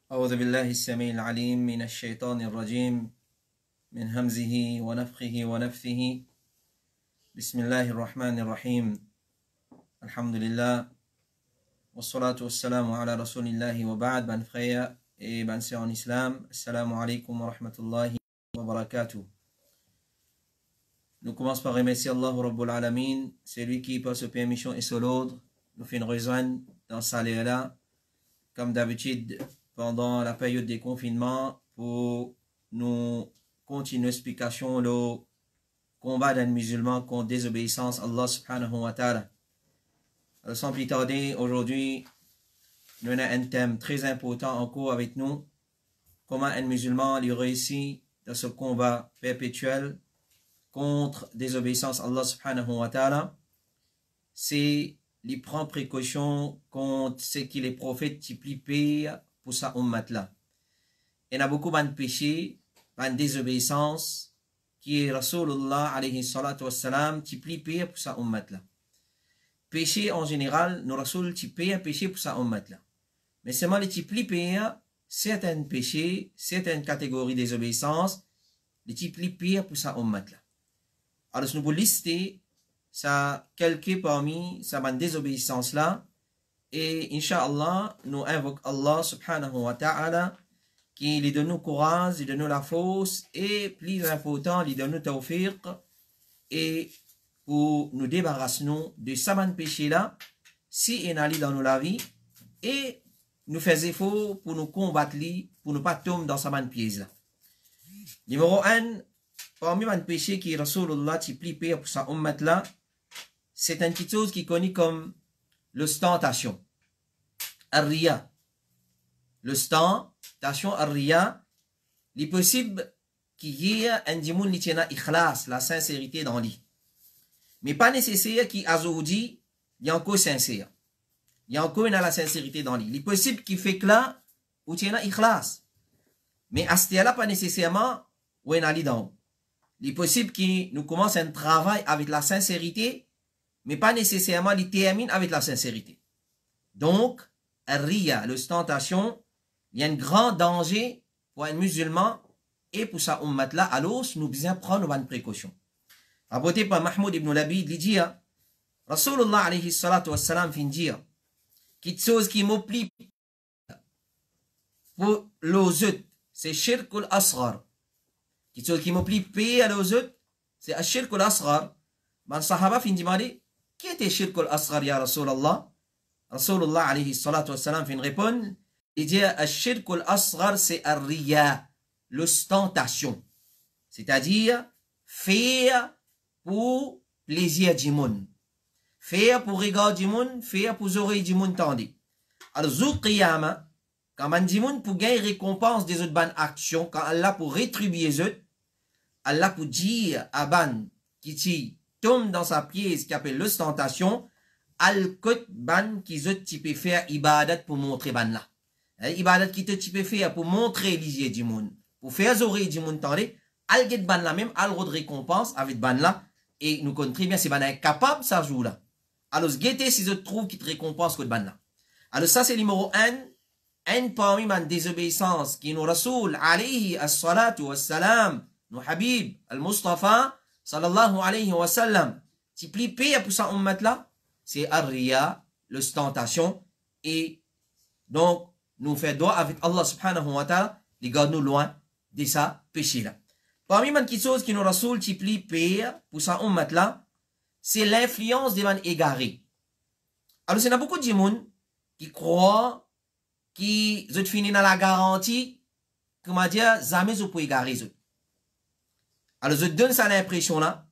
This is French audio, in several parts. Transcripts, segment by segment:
أعوذ بالله السميع العليم من الشيطان الرجيم من همزه ونفخه ونفثه بسم الله الرحمن الرحيم الحمد لله والصلاة والسلام على رسول الله وبعد بن frères et bens sœurs en islam assalamu alaikum wa rahmatullahi wa barakatuh. Nous commençons par remercier Allah Rabbul Alamin, c'est lui qui par sa permission et son ordre nous fait une rejoindre dans sa là comme d'habitude pendant la période des confinements pour nous continuer l'explication le combat d'un musulman contre désobéissance à Allah subhanahu wa ta'ala. Alors sans plus tarder, aujourd'hui, nous avons un thème très important en cours avec nous. Comment un musulman lui réussit dans ce combat perpétuel contre désobéissance à Allah subhanahu wa ta'ala. C'est il prend précaution contre ce que les prophètes typent pour sa ummat là. Il y a beaucoup de péchés, de désobéissance, qui est Rasulullah alayhi salatu wassalam typent pour sa ummat là. Péché en général, nos Rasul typent un péché pour sa ummat là. Mais seulement les typent certains péchés, certaines catégories de désobéissance, les typent pour sa ummat là. Alors nous pouvons lister ça quelques parmi sa désobéissance là et Inch'Allah nous invoquons Allah subhanahu wa ta'ala qui lui donne nous courage, lui donne nous la force et plus important lui donne nous tawfiq et pour nous débarrasser de sa péché là si il allait dans nos vie et nous faisons effort pour nous combattre pour ne pas tomber dans sa piège là. Numéro 1 parmi les péchés qui Rasulullah typé pour sa ummat là, c'est une petite chose qui est connue comme l'ostentation. Ar-riya. L'ostentation, ar-riya, il est possible qu'il y ait un dimoun qui tienne ikhlas, la sincérité dans lui. Mais pas nécessaire qu'il azoudi, il y a encore sincère. Il y a encore la sincérité dans lui. Il est possible qu'il fait que là, ou tienne ikhlas. Mais à ce là pas nécessairement, où il est dans. Il est possible qu'il nous commence un travail avec la sincérité, mais pas nécessairement il termine avec la sincérité. Donc, riya, l'ostentation, il y a un grand danger pour un musulman et pour sa ummat là, alors nous devons prendre une précaution. Rapporté par Mahmoud ibn Labid, il dit, Rasulullah alayhi salatu wassalam fin dire, quelque chose qui m'oublie pour l'ozut, c'est shirk al-asghar. Quelque chose qui m'oublie payer à l'ozut, c'est shirk al-asghar. Man sahaba fin demandé, qui était shirk al-asghar ya Rasulallah? Rasulullah alayhi salatu wassalam fin répond, il dit shirk al-asghar c'est ar-riya, l'ostentation. C'est-à-dire faire pour plaisir du monde. Faire pour regard du monde, faire pour oreilles du monde tandis. Alors zou qiyama, quand man dit monde pour gagner récompense des autres bonnes actions, quand Allah pour rétribuer les autres, Allah pour dire à ban qui tombe dans sa pièce qui appelle l'ostentation, al-kot ban qui zot type faire ibadat pour montrer ban là. Ibadat qui te type faire pour montrer l'isier du monde, pour faire oreilles du monde tandis, al get ban là même, al de récompense avec ban là, et nous connaissons très bien si ban est capable ça joue là. Alors guettez si je trouve qui te récompense que ban là. Alors ça c'est numéro 1. Un parmi ma désobéissance qui nous Rasoul alayhi as-salatu was-salam, nous Habib al-Mustafa sallallahu alayhi wa sallam, qui plie paix pour sa ummat là, c'est ar-riya, l'ostentation, et donc nous faisons droit avec Allah subhanahu wa ta'ala, les garde nous loin de sa péché là. Parmi les choses qui nous Rasoul qui plie paix pour sa ummat là, c'est l'influence des man égarés. Alors c'est beaucoup de monde qui croient qui ont fini dans la garantie, comment dire, jamais vous pouvez égarer. Alors, je donne ça l'impression là,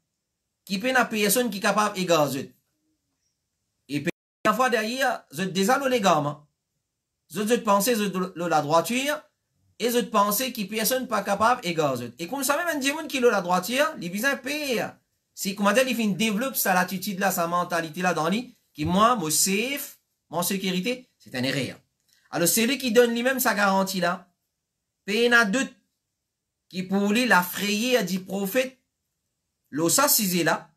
qui peut une personne qui est capable d'égarer. Et puis, parfois derrière, je déjà les gamins. Je pensez la droiture, et je pensez qu'il personne n'est pas capable d'égarer. Et comme ça, même un diamant qui a la droiture, il vient payer. Si, comment dire, il développe sa attitude là, sa mentalité là dans lui, qui moi, mon safe, mon sécurité, c'est un erreur. Alors, c'est lui qui donne lui-même sa garantie là. Puis, il y en a d'autres qui, pour lui, la frayer du prophète, l'ossa cisé là,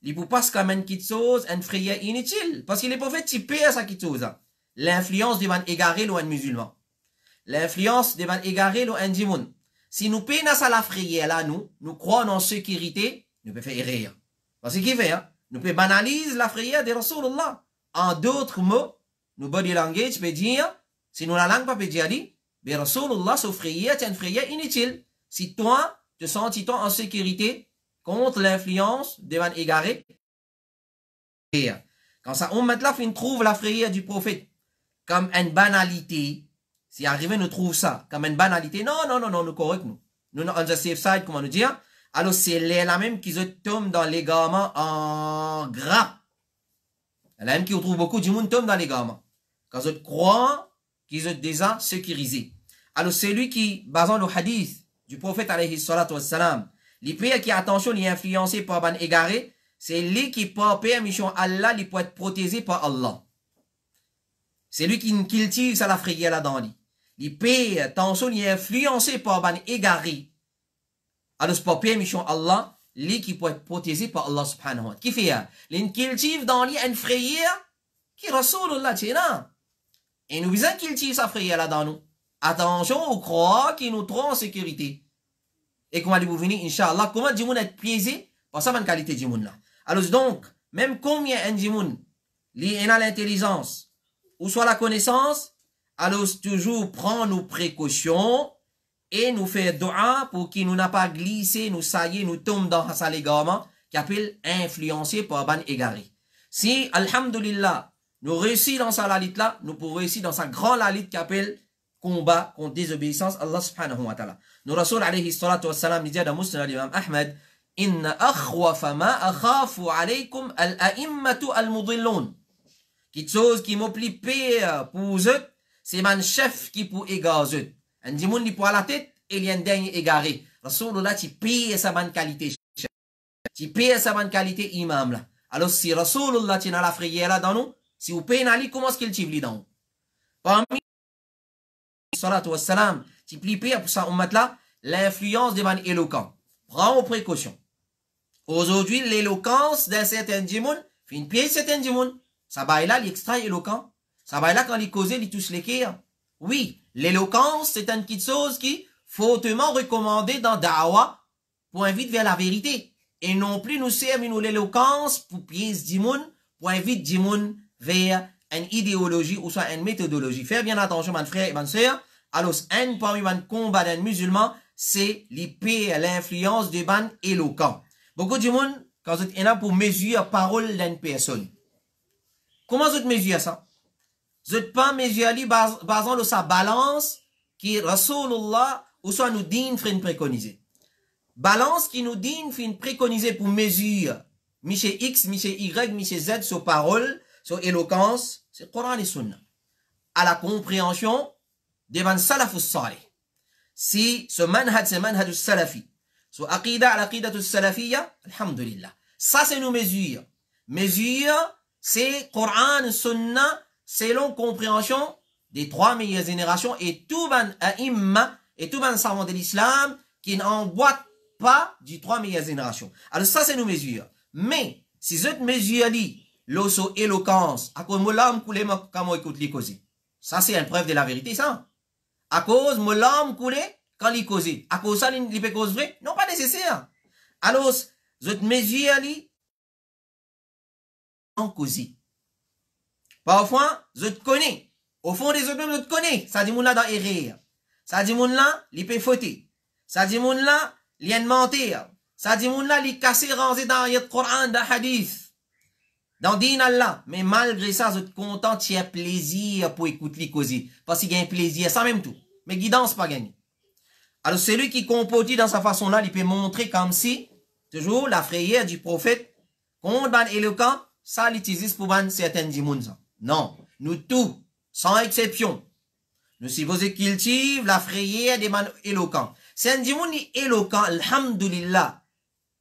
il ne peut pas se comme une petite chose, une frayeur inutile. Parce que les prophètes, ils payent à sa petite chose. L'influence du man égaré ou un musulman. l'influence des ban égarés, lo indimoun. Si nous payons à la frayère là, nous croyons en sécurité, nous pouvons faire rire. Parce qu'il fait, hein? Nous pouvons banaliser la frayère de Rasulullah. En d'autres mots, nous body language peut dire, si nous la langue pas peut dire, mais Rasulullah, sa frayère, c'est une frayère inutile. Si toi, te sens-toi en sécurité contre l'influence des ban égarés, quand ça, on maintenant trouve la frayère du prophète comme une banalité. Si arrivé, nous trouve ça comme une banalité. Non, nous correct, nous. Nous, on the safe side, comment nous dire. Alors, c'est la même qui se tombe dans les gamins en gras. La même qui trouve beaucoup du monde tombe dans les gamins. Quand je crois qu'ils sont déjà sécurisés. Alors, c'est lui qui, basant le hadith du prophète, alayhi salatu wassalam, les pays qui, attention, il est influencé par ban égaré, c'est lui qui, par permission Allah, il peut être protégé par Allah. C'est lui qui cultive ça la frayère là-dedans. Il paye, attention, il est influencé par ban égaré. Alors, c'est par permission Allah, lui qui peut être protégé par Allah subhanahu wa ta'ala. Qui fait, il cultive dans lui une frayère qui Rasulullah tient. Et nous visons cultive sa frayère là-dedans nous. Attention, on croit qu'il nous trouve en sécurité. Et comment vous venir, Inch'Allah, comment du monde être piégé par sa bonne qualité du monde là. Alors donc, même combien un du monde, il a l'intelligence, ou soit la connaissance, alors toujours prend nos précautions et nous fait dua pour qu'il nous n'a pas glissé, nous saillé, nous tombe dans sa légarement, qui appelle influencé par ban égaré. Si, alhamdulillah, nous réussissons dans sa lalit là, nous pourrons réussir dans sa grande lalit qui appelle combat contre désobéissance Allah subhanahu wa ta'ala. Nous Rasul alayhi salatu wassalam dit dans Muslim l'imam Ahmed, inna akhwafa ma akhafu alaykum al-a'immatu al-mudillun. Quelque chose qui m'oublie pire pour eux, c'est mon chef qui pour égarer eux. Un dimoun qui pour la tête, il y a un dernier égaré. Rasulullah, tu payes sa bonne qualité. Tu payes sa bonne qualité imam là. Alors si Rasulullah, tu n'as la frayère là dans nous, si vous payez Ali, comment est-ce qu'il t'y dans nous? Parmi salatu wassalam, tu payes pour ça, ummat là, l'influence des man éloquents. Prends aux précautions. Aujourd'hui, l'éloquence d'un certain dimoun, fait une pièce certain dimoun. Ça va là, l'extra éloquent. Ça va là quand il cause, il touche les cœurs. Oui, l'éloquence, c'est une petite chose qui fortement recommandée dans Da'wa pour inviter vers la vérité. Et non plus nous servons l'éloquence pour pièce dimoun, pour inviter dimoun vers une idéologie ou soit une méthodologie. Faire bien attention, mon frère et ma soeur. Alors, un parmi les combats d'un musulman, c'est l'épée, l'influence du ban éloquent. Beaucoup de monde, quand vous êtes là pour mesurer la parole d'une personne. Comment vous mesurez ça? Vous n'êtes pas mesuré basant de sa balance qui Rasulullah ou soit nous dit une préconiser. Balance qui nous dit une préconiser pour mesurer Miché X, Miché Y, Miché Z sur parole, sur éloquence, c'est Coran et Sunna. À la compréhension devant salafus salih. Si ce manhaj, c'est manhaj salafi. Sur aqida, al-aqida salafiyya, alhamdulillah. Ça, c'est nos mesures. Mesures, c'est Coran, Sunna, selon compréhension des trois meilleures générations et tout ban a'imma et tout ban savant de l'islam qui n'emboîtent pas du trois meilleures générations. Alors ça, c'est nos mesures. Mais, si cette mesure-là, l'osso éloquence, à cause de l'homme coulé, quand on écoute les causer. Ça, c'est une preuve de la vérité, ça. À cause de l'homme coulé, quand il cause. À cause de ça, il peut cause vrai? Non, pas nécessaire. Alors, cette mesure-là, en cause. Parfois, je te connais. Au fond des autres, je te connais. Ça dit, mon là, dans erreur. Ça dit, mon là, il peut fauter. Ça dit, mon là, il y a mentir. Ça dit, mon là, il casse ranger dans le Coran, dans le hadith. Dans din Allah. Mais malgré ça, je te content, tu as plaisir pour écouter les causer. Parce qu'il y a un plaisir, ça même tout. Mais guidance pas gagné. Alors, celui qui comporte dans sa façon-là, il peut montrer comme si, toujours, la frayère du prophète, contre ban éloquent, ça l'utilise pour ban certains dimouns. Non. Nous tous, sans exception. Nous, si vous cultivez la frayère des ban éloquents. C'est un dimoun éloquent, alhamdulillah.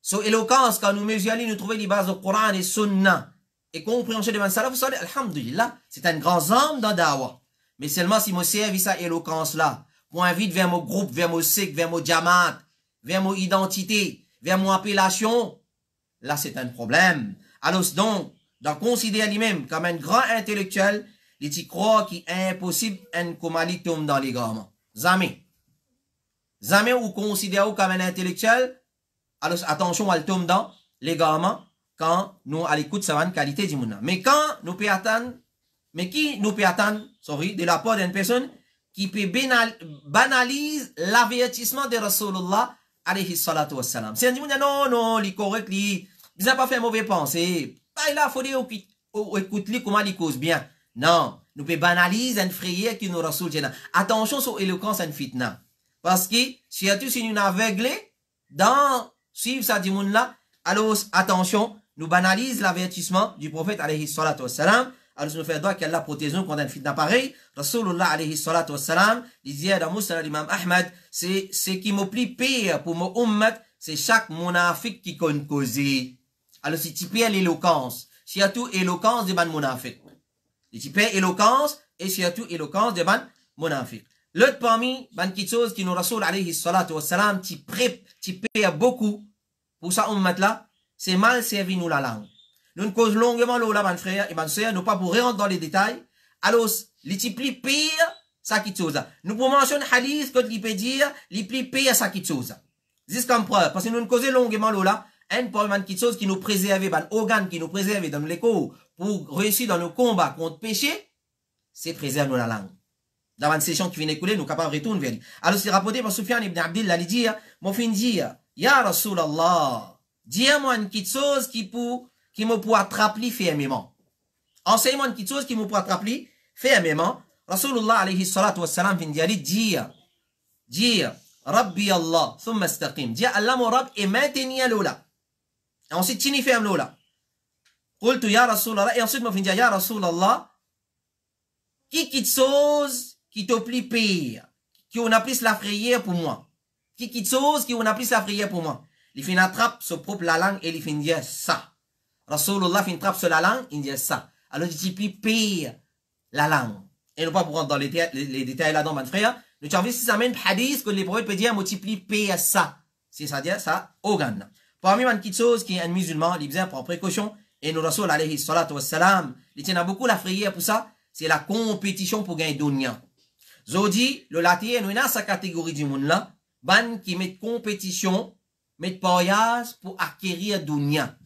So éloquence, quand nous mesurons, nous trouvons les bases du Coran et Sunna. Et compréhension de ban salaf, vous savez, alhamdulillah, c'est un grand homme dans Dawa. Mais seulement si moi servis sa éloquence-là, pour inviter vers mon groupe, vers mon secte, vers mon diamant, vers mon identité, vers mon appellation, là c'est un problème. Alors donc, d'en considérer lui-même comme un grand intellectuel, il y croit qu'il est impossible un comali tombe dans les gamins. Jamais. Jamais ou considérez comme un intellectuel. Alors attention, elle tombe dans l'égarement quand nous à l'écoute ça va une qualité du monde. Mais quand nous peut attendre, mais qui nous peut attendre, de la part d'une personne qui peut banalise l'avertissement de Rasulullah alayhi salatu wassalam. C'est un dit non, il est correct, il n'a pas fait mauvais pensée. Bah, il a fallu écouter comment il cause bien. Non, nous peut banaliser une frayeur qui nous Rasul. Attention sur l'éloquence et fitna. Parce que, surtout si nous aveuglés dans suivre ça du monde là, alors attention, nous banalise l'avertissement du prophète alayhi salatu wassalam. Alors nous faisons droit qu'Allah protège nous contre une fitna pareille. Rasulullah alayhi salatu wassalam, disait dans Musnad l'imam Ahmad, c'est ce qui me plie pire pour mon ummat, c'est chaque monafik qui connaît causer. Alors si tu perds l'éloquence, surtout éloquence de ban monafik. Si tu perds éloquence et surtout éloquence de ban monafik. L'autre parmi, ban quelque chose qui nous Rasul alayhi salatu wassalam, tu perds beaucoup pour ça ummat là, c'est mal servi nous la langue. Nous cause longuement là, mon frère et ma soeur, nous pas pour rentrer dans les détails. Alors, les plus pire, ça qui chose. Nous pour mentionner hadith, quand il peut dire, les plus pire, ça qui chose. C'est comme preuve, parce que nous causons longuement là, un problème qui chose qui nous préserve, un organe qui nous préserve dans l'écho pour réussir dans nos combats contre péché, c'est préserver nous la langue. Dans une session qui vient d'écouler, nous sommes capables de retourner vers lui. Alors, c'est rapporté par Soufiane ibn Abdillah, il dit, mon fin dire, Ya Rasulallah, dis-moi une petite chose qui me pour attraper fermement. Enseigne-moi une petite chose qui me pour attraper fermement. Rasulullah alayhi salatu wassalam vient dire, Rabbi Allah, thumma istaqim. Dire Allah mon Rabb et maintenir l'ola. Et ensuite, tini ferme l'ola. Qultu ya Rasulallah, et ensuite, moi, dire, ya Rasulallah, qui petite chose qui te plie pire, qui on a plus la frayère pour moi. Qui petite chose qui on a plus la frayère pour moi. Il fait une attrape sur propre la langue et il fait dire ça. Rasulullah fait une trappe sur la langue, il dit ça. Alors, il dit pire la langue. Et nous pas pour rentrer dans les détails là-dedans, mon frère. Nous avons vu si ça mène hadith que les prophètes peuvent dire multiplie pire ça. C'est-à-dire ça, organe. Parmi les petites choses qui est un musulman, il besoin prendre précaution. Et nous, Rasul alayhi salatu wassalam, il tient beaucoup la frayère pour ça. C'est la compétition pour gagner dunya. Zodi, le latin, nous avons sa catégorie du monde là. Ban qui met compétition, met pariage pour acquérir dunya.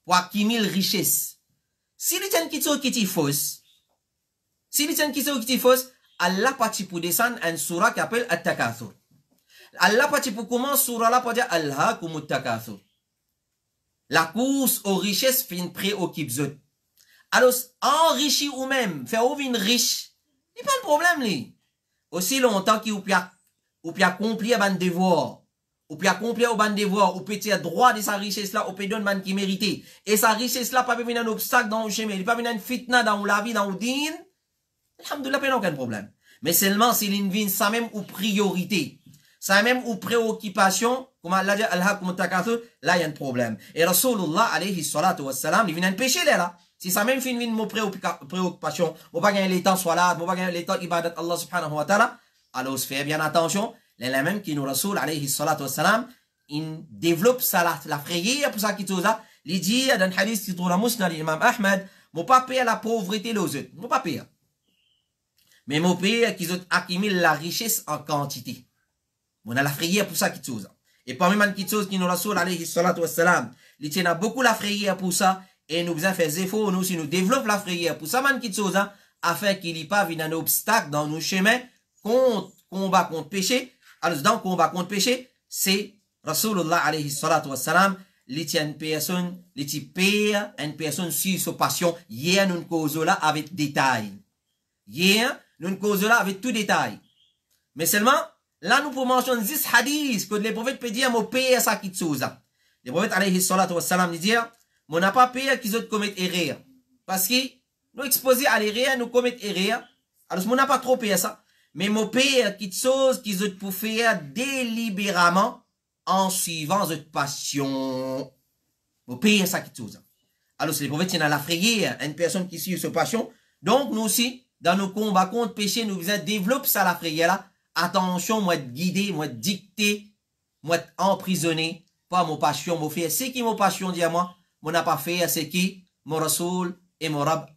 Pour acquérir richesse. Si les gens qui sont qui fausse, Allah parti pour descendre un surah qui appelle At-Takathur. Allah parti pour commencer surah là pour dire Allah comme At-Takathur. La course aux richesses fin préoccupe zot. Alors, enrichir ou même, faire ouvrir riche, il pas de problème, li. Aussi longtemps qu'il ou peut accomplir un devoir, ou peut accomplir un devoir, ou peut être droit de sa richesse là, ou peut donner man qui mérite. Et sa richesse là, pas venir un obstacle dans le chemin, il pas venir une fitna dans la vie, dans le din. Alhamdoulilah, pas aucun problème. Mais seulement s'il y a une vie, ça même ou priorité, ça même ou préoccupation, comme Allah dit, Allah comme takathur, là il y a un problème. Et Rasulullah alayhi salatu wassalam, il vient un péché là. Si ça même fait une préoccupation, on va gagner les temps soit là, on va gagner les temps ibadat Allah subhanahu wa ta'ala, alors se fait bien attention, les mêmes qui nous Rasul alayhi salatu wassalam, il développe ça la frayeur pour ça qui tout ça, il dit dans le hadith qui trouve la Musnad l'imam Ahmad, mon pas payer la pauvreté les autres, mon pas payer. Mais mon payer qu'ils ont accumulé la richesse en quantité. On a la frayeur pour ça qui tout ça. Et parmi les petites choses qui nous Rasul alayhi salatu wassalam, il tient beaucoup la frayeur pour ça. Et nous besoin faire des efforts, nous, si nous développons la frayeur pour ça, man, qui chose, afin qu'il n'y ait pas un obstacle dans nos chemins, combat contre péché. Alors, dans le combat contre péché, c'est Rasulullah alayhi salatu wassalam, il tient une personne, il perd une personne sur sa passion. Hier, nous causons là avec détail. Hier, nous causons là avec tout détail. Mais seulement, là, nous pouvons mentionner 10 hadiths que les prophètes peuvent dire, mon père, ça qui chose. Les prophètes alayhi salatu wassalam, ils disent, on n'a pas peur qu'ils autres commettent erreur. Parce que nous exposés à l'erreur, nous commettons erreur. Alors, on n'a pas trop peur ça. Mais mon père, quelque chose qu'ils autres pour faire délibérément en suivant cette passion. Mon père, ça quelque chose. Alors, c'est les prophètes qui ont la frayeur, une personne qui suit cette passion. Donc, nous aussi, dans nos combats contre péché, nous devons développer ça, la frayeur là. Attention, moi, de guider, moi, de dicter, moi, emprisonner. Pas mon passion, mon frère. C'est qui mon passion, dis à moi. Mon n'a pas fait, c'est qui? Mon Rasoul et mon Rab,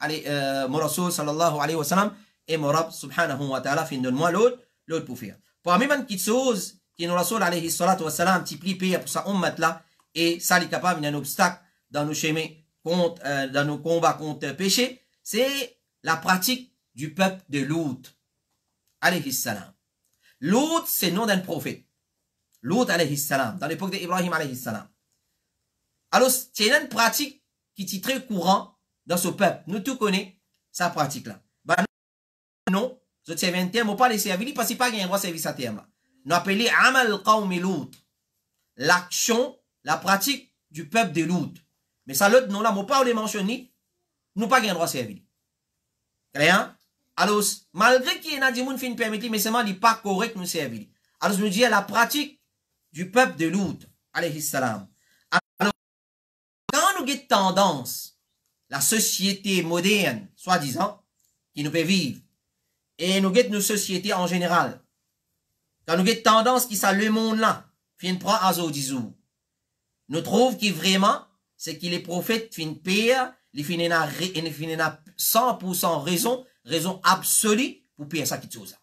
mon Rasoul sallallahu alayhi wa sallam et mon Rab subhanahu wa ta'ala, fin de moi l'autre pour faire. Parmi les petites choses qui nous Rasoul alayhi salatu wa salam, petit pli pour sa ummat là, et ça est capable d'un obstacle dans nos chemins, dans nos combats contre le péché, c'est la pratique du peuple de Lut, alayhi salam. Lut, c'est le nom d'un prophète. Lut, alayhi salam, dans l'époque d'Ibrahim, alayhi salam. Alors, c'est une pratique qui est très courant dans ce peuple. Nous tous connaissons sa pratique-là. Bah, non, je te un terme, on pas laisser servir parce qu'il n'y a pas un droit de servir ce terme-là. Nous appelons Amal Qawmi Lut. L'action, la pratique du peuple de Lut. Mais ça, l'autre nom là, on pas le mentionner, nous pas un droit de servir. Clair? Alors, malgré qu'il y a des gens qui permettent, mais seulement, il n'est pas correct nous servir. Alors, je me dis, la pratique du peuple de Lut, alayhi salam. Alors, quand nous avons tendance, la société moderne, soi-disant, qui nous fait vivre, et nous avons nos sociétés en général, quand nous avons tendance qui ça le monde là, fin prend à Zodizou, nous trouvons qu'il vraiment, c'est qu'il est prophète, fin pire, il finit à 100% raison absolue pour payer ça qui chose.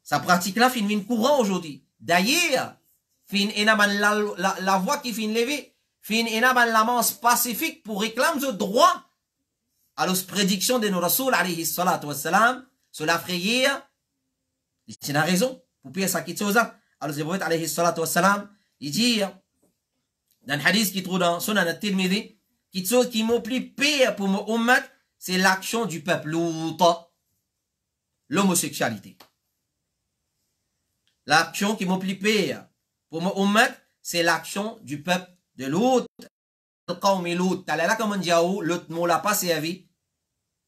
Sa pratique là fin courant aujourd'hui. D'ailleurs, fin la voix qui fin levée, fin la manche pacifique pour réclamer ce droit à la prédiction de nos Rasoul alayhi salatu wassalam sur la frayère. C'est la raison pour payer ça qui chose. Alors le prophète alayhi salatu wassalam, il dit dans le hadith qui trouve dans Sunan al-Tirmidhi, qui chose qui m'oblige payer pour mon ummat, c'est l'action du peuple Lut, l'homosexualité. L'action qui m'oblige payer pour mon ummat, c'est l'action du peuple de Lut. T'as là comme on dit, l'autre mot là pas servi.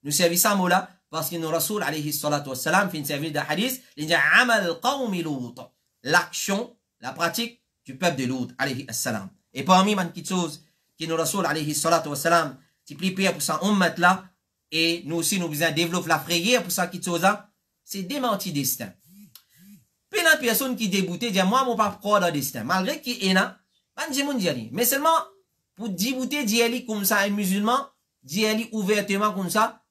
Nous servissons ça mot là parce que nos Rasoul alayhi salatu wassalam fin servi de hadith, il dit amal qawmi Lut. L'action, la pratique du peuple de Lut alayhi salam. Et parmi les petites choses qui nous Rasoul alayhi salatu wassalam, qui plie pour ça ummat là, et nous aussi nous besoin développer la frayère pour ça qui chose là, c'est démenti destin. Puis la personne qui déboutait dit moi mon pas croire dans destin malgré qu'il est là, mais seulement pour débouter d'y comme ça un musulman, d'y aller ouvertement comme ça,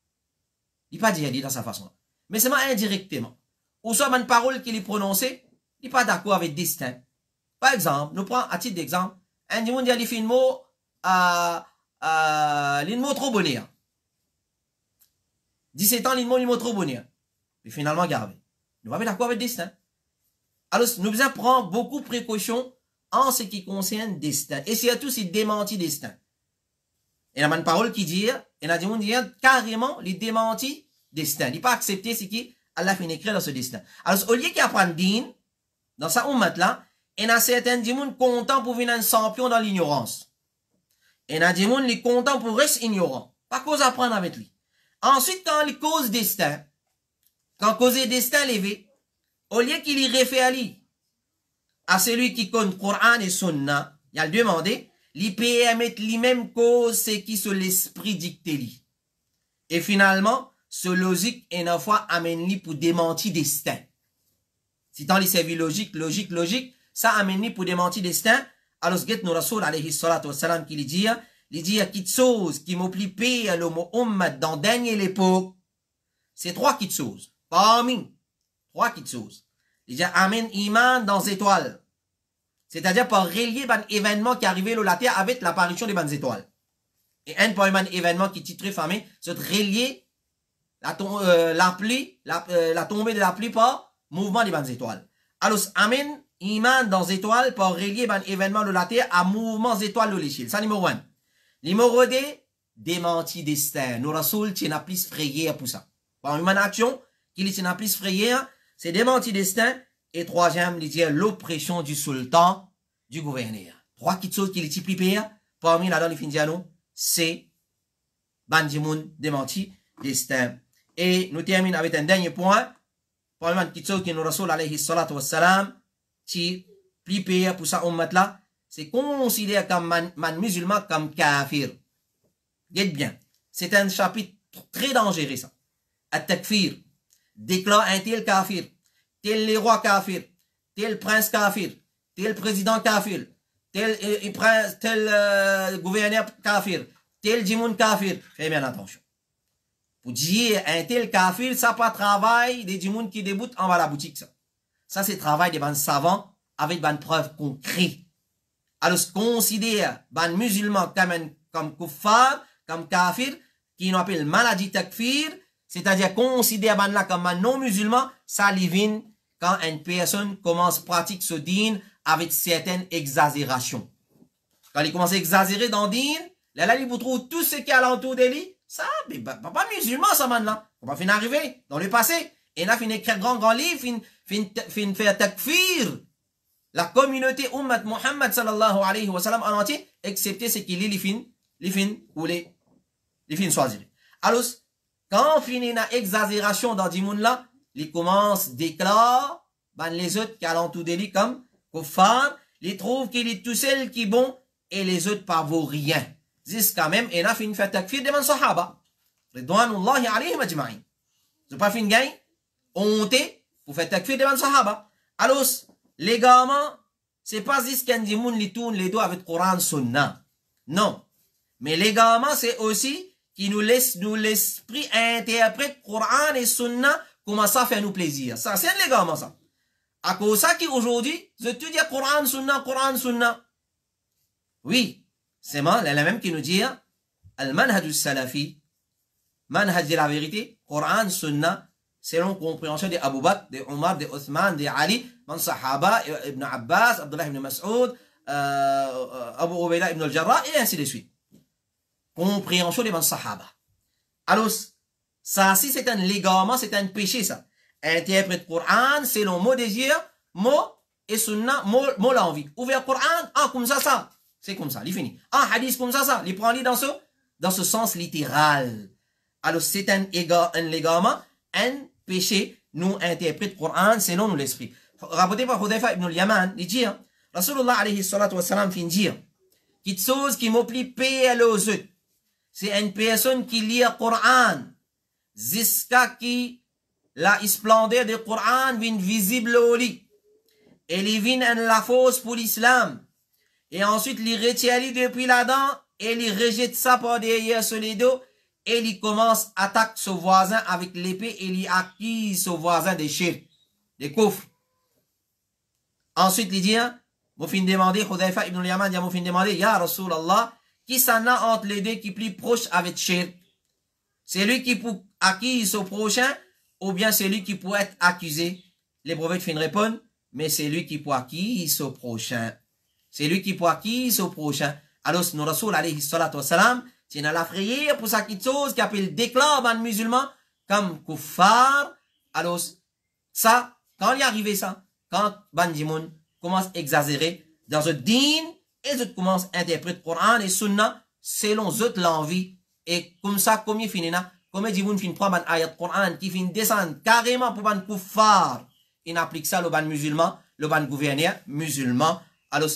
il pas d'y aller dans sa façon. Mais seulement indirectement. Ou soit une parole qu'il est prononcée, il n'est pas d'accord avec destin. Par exemple, nous prenons à titre d'exemple, un monde dit fait un mot mot trop bonheur. 17 ans, mot trop bonheur. Et finalement, gardez. Nous sommes d'accord avec destin. Alors, nous devons prendre beaucoup de précautions en ce qui concerne destin. Et surtout, c'est démenti destin. Et il y a une parole qui dit, et il y a des gens qui disent carrément, les démentis destin. Il n'est pas accepté ce qui Allah fait écrire dans ce destin. Alors, au lieu qu'il apprenne din, dans sa ummat là, il y a certains gens contents pour venir un champion dans l'ignorance. Et il y a des gens qui sont contents pour rester ignorant. Pas cause apprendre avec lui. Ensuite, quand il cause destin, quand cause destin levé, au lieu qu'il y réfère à celui qui connaît Coran et Sunna, il a demandé, il permet les mêmes causes, c'est qui sur l'esprit dicté li. Et finalement, ce logique, une fois, amène lui pour démentir destin. Si tant il servi logique, ça amène lui pour démentir destin. Alors, ce que nous Rasoul alayhi salatu wassalam qui lui dit, quelque chose qui m'oblige le mot ummat dans dernière l'époque, c'est trois petites choses. Parmi trois petites choses. Il dit amène iman dans étoiles. C'est-à-dire par relier un événement qui est arrivé la terre avec l'apparition des bonnes étoiles. Et un point un événement qui titre famé, c'est de relier la tombée de la pluie par mouvement des bonnes étoiles. Alors amène iman dans étoiles par relier un événement de la terre à mouvement étoiles de l'échelle. Ça numéro 1. Numéro 2, démenti destin. Nous Rasoul tient plus frayère pour ça. Par une action qui tient plus frayère, c'est démenti destin. Et troisième, il dit l'oppression du sultan, du gouverneur. Trois petites choses qui les typent parmi là dans les Findiano, c'est Bandimoun démenti destin. Et nous terminons avec un dernier point. Parmi les petites choses qui nous Rasoul alayhi salatu wassalam, qui plie pour ça ummat là, c'est considéré comme man musulman comme kafir. Dites bien, c'est un chapitre très dangereux ça. At-takfir déclare un tel kafir, tel le roi kafir, tel prince kafir, tel président kafir, tel gouverneur kafir, tel djimoun kafir. Faites bien attention. Pour dire, un tel kafir, ça pas travail des gens qui débutent en bas la boutique, ça. Ça, c'est travail des bons savants avec des preuves concrètes. Alors, considère les musulmans comme kuffar, comme kafir, qui nous appelle maladie takfir, c'est-à-dire considère là comme un non-musulman, ça vient quand une personne commence à pratiquer ce din avec certaines exagérations. Quand il commence à exagérer dans le din, là, il vous trouve tout ce qui est alentour de lui, ça, mais pas musulman, ça, maintenant. On va finir arriver dans le passé. Et il a fini écrire grand livre, fin faire takfir la communauté ummat Muhammad sallallahu alayhi wa sallam en entier, excepté ce qu'il est les fins choisir. Alors, quand on finit une exagération dans le monde là, il commence à déclarer, les autres qui alentour de lui comme kuffar, ils trouvent qu'il est tout seul qui est bon, et les autres pas vaut rien. Jusqu'à même, il a fini faire takfir devant les sahaba. Ridwanullahi alayhim ajma'in. C'est pas fini gain, honte, pour faire takfir devant les sahaba. Alors, légalement, c'est pas juste qu'un dit moun li tourne les doigts avec le Coran Sunna. Non. Mais légalement, c'est aussi qui nous laisse l'esprit interpréter Coran et Sunna comment ça fait nous plaisir. Ça, c'est légalement ça. À cause ça qui aujourd'hui, je te dis Coran Sunna. Oui. C'est moi, la même qui nous dit, al-manhaj salafi, manhaj de la vérité, Coran Sunna, selon compréhension de Abu Bakr, de Omar, de Othman, de Ali, man Sahaba, Ibn Abbas, Abdullah ibn Mas'ud, Abu Ubayda ibn al-Jarrah, et ainsi de suite. Compréhension de man Sahaba. Alors, ça, si c'est un légalement, c'est un péché, ça. Interprète Coran, selon mot désir, mot et Sunna, mot l'envie. Ouvert Coran, comme ça. C'est comme ça, il finit. Hadith comme ça, il prend dans ce sens littéral. Alors, c'est un légalement, un péché, nous interprète Coran selon nous l'esprit. Rapporté par Hudayfa ibn al-Yaman, il dit, Rasulullah alayhi salatu wassalam fin dire, quelque chose qui m'oblige payer aux autres, c'est une personne qui lit le Coran, jusqu'à qui la splendeur du Coran vient visible au lit, et il vient la fausse pour l'islam, et ensuite il retient depuis là-dedans, et il rejette ça par derrière sur les dos, et il commence à attaquer son voisin avec l'épée et il accuse son voisin des shirk, des kufr. Ensuite, il dit, vous fin demander, Hudayfa ibn al-Yaman dit, vous fin demander, Ya Rasulallah, qui s'en a entre les deux qui est plus proche avec shirk? C'est lui qui peut accuser son prochain ou bien c'est lui qui peut être accusé? Les prophètes fin répondent, mais c'est lui qui peut accuser son prochain. C'est lui qui peut accuser son prochain. Alors, nous Rasoul alayhi salatu wassalam, c'est dans la frayeur pour ça quelque chose qui appelle déclare un musulman comme kuffar. Alors, ça, quand il est arrivé ça, quand Bandimoun commence à exagérer dans un din, et ils commencent à interpréter Coran et Sunna selon eux l'envie. Et comme ça, comme il finit là, comme il dit, vous finissez prendre un ayat Coran qui finit descendre carrément pour un kuffar. Il applique ça le ban musulman, le ban gouverneur musulman. Alors,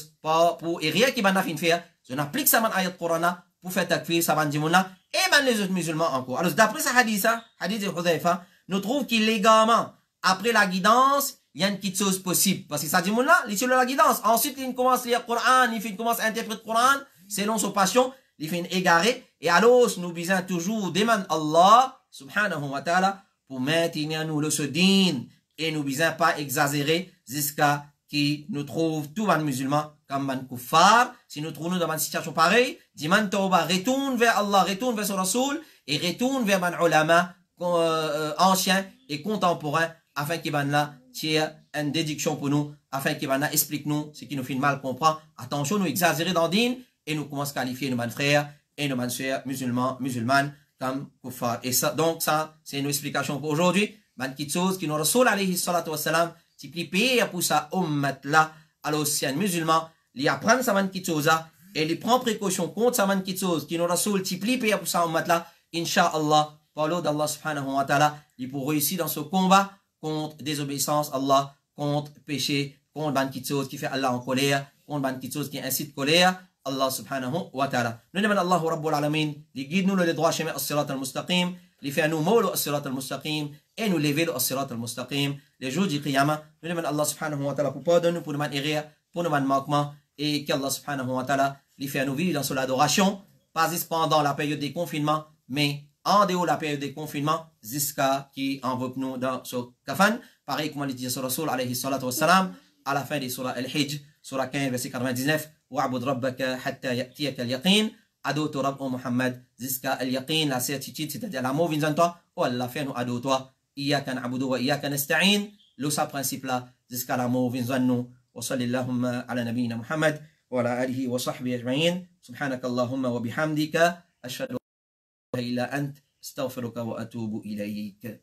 pour, et rien qui va faire, je n'applique ça un ayat Coran pour faire takfir ça Bandimoun là, et ben les autres musulmans encore. Alors, d'après ce hadith de Hudayfa, nous trouvons qu'illégalement, après la guidance, il y a une petite chose possible. Parce que ça dit, là, il est sur la guidance. Ensuite, il commence à lire le Coran, il commence à interpréter le Coran, selon son passion, il fait égaré. Et alors, nous disons toujours, demande Allah, subhanahu wa ta'ala, pour maintenir nous le din. Et nous disons pas exagérer jusqu'à qui nous trouve tout un musulman comme un kuffar. Si nous trouvons dans une situation pareille, dis man tauba, retourne vers Allah, retourne vers son Rasoul, et retourne vers un ulama, ancien et contemporain, afin qu'il va là, tirer une déduction pour nous, afin qu'il va là, explique nous ce qui nous fait mal comprendre. Attention, nous exagérer dans le din, et nous commençons à qualifier nos frères et nos sœurs musulmanes comme kuffar. Et ça, donc ça, c'est une explication pour aujourd'hui. Une petite chose qui nous Rasoul alayhi salatu wassalam, si pli paye pour sa ummat là, alors si un musulman, il apprend sa petite chose et il prend précaution contre sa petite chose qui nous Rasoul, si pli paye pour sa ummat là, Inch'Allah, par l'eau d'Allah subhanahu wa ta'ala, il pourra réussir dans ce combat contre désobéissance Allah, contre péché, contre une petite chose qui fait Allah en colère, contre une petite chose qui incite colère, Allah subhanahu wa ta'ala. Nous demandons Allah Rabbul Alamin, il guide nous le droit chemin as-sirat al-mustaqim, il fait à nous mot as-sirat al-mustaqim, et nous lever le as-sirat al-mustaqim, les jours du qiyamah. Nous demandons Allah subhanahu wa ta'ala pour pardonner, pour nous errer, pour nous manquements, et qu'Allah subhanahu wa ta'ala, il fait à nous vivre dans son adoration, pas juste pendant la période des confinements, mais en dehors de la période de confinement, jusqu'à qui invoque nous dans ce kafan. Pareil comme on dit sur Rasul alayhi salatu wassalam, à la fin de surah Al-Hijj, surah 15, verset 99, wa'bud rabbaka hatta ya'tiyaka al-yaqin, adore ton Rabb Muhammad jusqu'à al-yaqin, la certitude, c'est-à-dire l'amour vient en toi, ou à la fin nous adore toi, iyyaka na'budu wa iyyaka nasta'in, le sa principe là, jusqu'à l'amour vient en nous, wa sallallahu ala nabiyyina Muhammad, wa ala alihi wa sahbihi ajma'in, subhanakallahumma wa bihamdika, ashhadu an la ilaha illa ant, astaghfiruka wa atubu ilayk.